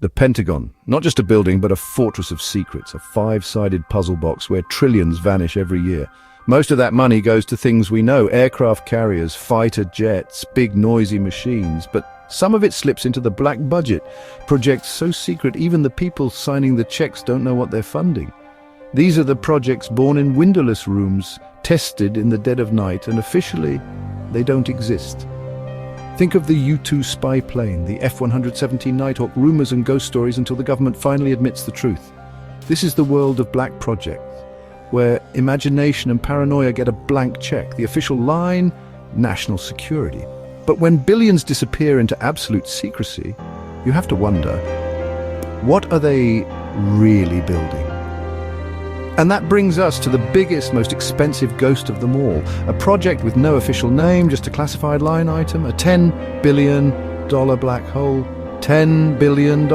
The Pentagon, not just a building, but a fortress of secrets, a five-sided puzzle box where trillions vanish every year. Most of that money goes to things we know, aircraft carriers, fighter jets, big noisy machines, but some of it slips into the black budget, projects so secret even the people signing the checks don't know what they're funding. These are the projects born in windowless rooms, tested in the dead of night, and officially, they don't exist. Think of the U-2 spy plane, the F-117 Nighthawk, rumors and ghost stories until the government finally admits the truth. This is the world of black projects, where imagination and paranoia get a blank check. The official line, national security. But when billions disappear into absolute secrecy, you have to wonder, what are they really building? And that brings us to the biggest, most expensive ghost of them all. A project with no official name, just a classified line item, a $10 billion black hole. $10 billion.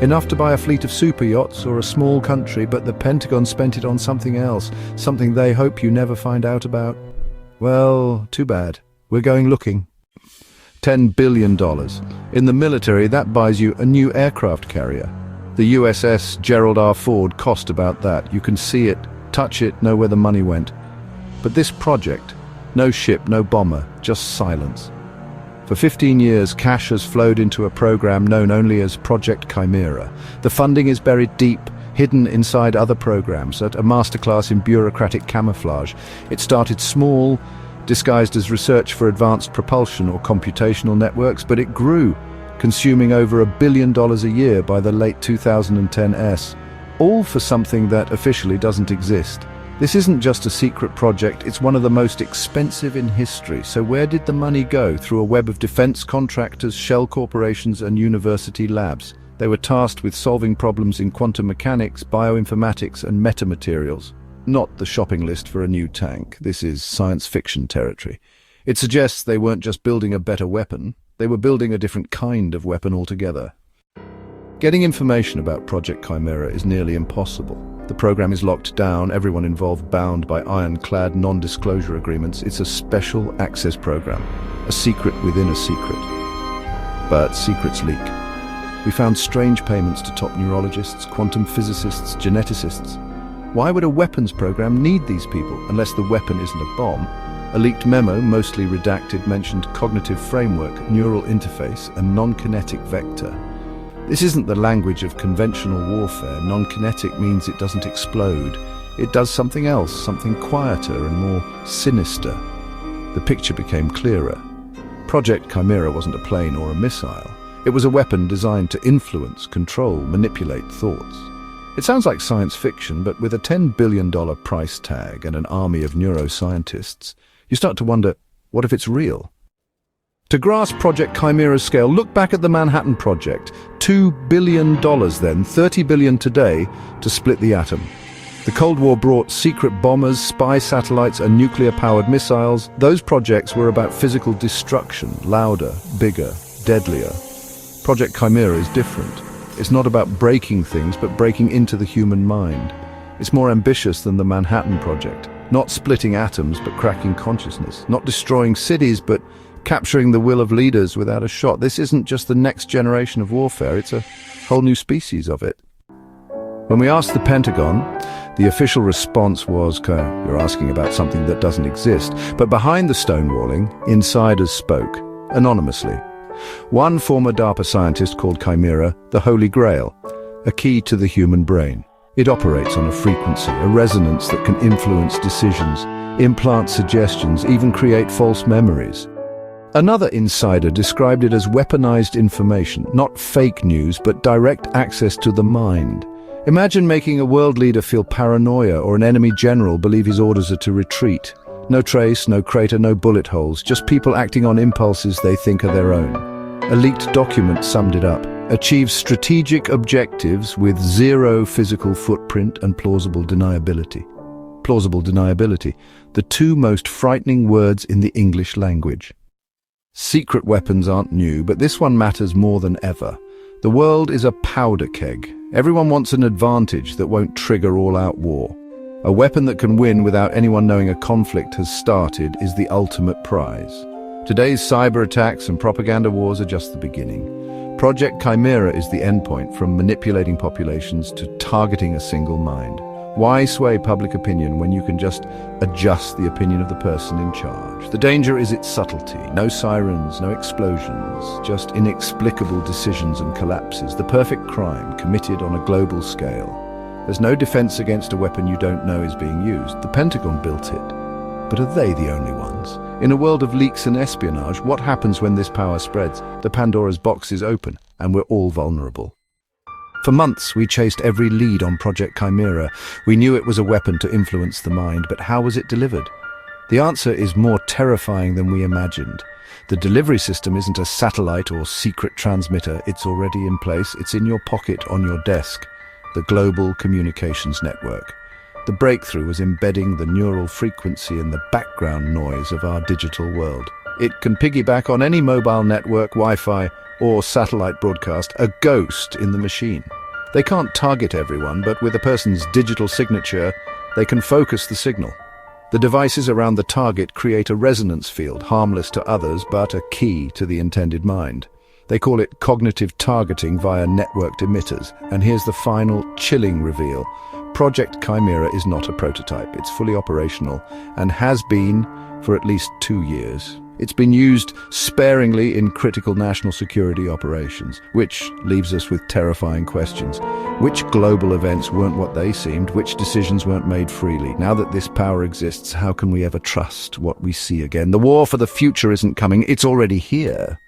Enough to buy a fleet of super yachts or a small country, but the Pentagon spent it on something else, something they hope you never find out about. Well, too bad. We're going looking. $10 billion. In the military, that buys you a new aircraft carrier. The USS Gerald R. Ford cost about that. You can see it, touch it, know where the money went. But this project, no ship, no bomber, just silence. For 15 years, cash has flowed into a program known only as Project Chimera. The funding is buried deep, hidden inside other programs, at a masterclass in bureaucratic camouflage. It started small, disguised as research for advanced propulsion or computational networks, but it grew, consuming over $1 billion a year by the late 2010s, all for something that officially doesn't exist. This isn't just a secret project, it's one of the most expensive in history. So where did the money go? Through a web of defense contractors, shell corporations, and university labs. They were tasked with solving problems in quantum mechanics, bioinformatics, and metamaterials. Not the shopping list for a new tank. This is science fiction territory. It suggests they weren't just building a better weapon, they were building a different kind of weapon altogether. Getting information about Project Chimera is nearly impossible. The program is locked down, everyone involved bound by ironclad non-disclosure agreements. It's a special access program, a secret within a secret. But secrets leak. We found strange payments to top neurologists, quantum physicists, geneticists. Why would a weapons program need these people, unless the weapon isn't a bomb? A leaked memo, mostly redacted, mentioned cognitive framework, neural interface, and non-kinetic vector. This isn't the language of conventional warfare. Non-kinetic means it doesn't explode. It does something else, something quieter and more sinister. The picture became clearer. Project Chimera wasn't a plane or a missile. It was a weapon designed to influence, control, manipulate thoughts. It sounds like science fiction, but with a $10 billion price tag and an army of neuroscientists, you start to wonder, what if it's real? To grasp Project Chimera's scale, look back at the Manhattan Project. $2 billion then, $30 billion today, to split the atom. The Cold War brought secret bombers, spy satellites, and nuclear-powered missiles. Those projects were about physical destruction, louder, bigger, deadlier. Project Chimera is different. It's not about breaking things, but breaking into the human mind. It's more ambitious than the Manhattan Project. Not splitting atoms, but cracking consciousness. Not destroying cities, but capturing the will of leaders without a shot. This isn't just the next generation of warfare, it's a whole new species of it. When we asked the Pentagon, the official response was, you're asking about something that doesn't exist. But behind the stonewalling, insiders spoke, anonymously. One former DARPA scientist called Chimera the Holy Grail, a key to the human brain. It operates on a frequency, a resonance that can influence decisions, implant suggestions, even create false memories. Another insider described it as weaponized information, not fake news, but direct access to the mind. Imagine making a world leader feel paranoia or an enemy general believe his orders are to retreat. No trace, no crater, no bullet holes, just people acting on impulses they think are their own. A leaked document summed it up. Achieves strategic objectives with zero physical footprint and plausible deniability. Plausible deniability, the two most frightening words in the English language. Secret weapons aren't new, but this one matters more than ever. The world is a powder keg. Everyone wants an advantage that won't trigger all-out war. A weapon that can win without anyone knowing a conflict has started is the ultimate prize. Today's cyber attacks and propaganda wars are just the beginning. Project Chimera is the endpoint, from manipulating populations to targeting a single mind. Why sway public opinion when you can just adjust the opinion of the person in charge? The danger is its subtlety. No sirens, no explosions, just inexplicable decisions and collapses. The perfect crime committed on a global scale. There's no defense against a weapon you don't know is being used. The Pentagon built it. But are they the only ones? In a world of leaks and espionage, what happens when this power spreads? The Pandora's box is open, and we're all vulnerable. For months, we chased every lead on Project Chimera. We knew it was a weapon to influence the mind, but how was it delivered? The answer is more terrifying than we imagined. The delivery system isn't a satellite or secret transmitter. It's already in place. It's in your pocket, on your desk. The global communications network. The breakthrough was embedding the neural frequency in the background noise of our digital world. It can piggyback on any mobile network, Wi-Fi, or satellite broadcast, a ghost in the machine. They can't target everyone, but with a person's digital signature, they can focus the signal. The devices around the target create a resonance field, harmless to others, but a key to the intended mind. They call it cognitive targeting via networked emitters. And here's the final, chilling reveal. Project Chimera is not a prototype. It's fully operational and has been for at least 2 years. It's been used sparingly in critical national security operations, which leaves us with terrifying questions. Which global events weren't what they seemed? Which decisions weren't made freely? Now that this power exists, how can we ever trust what we see again? The war for the future isn't coming, it's already here.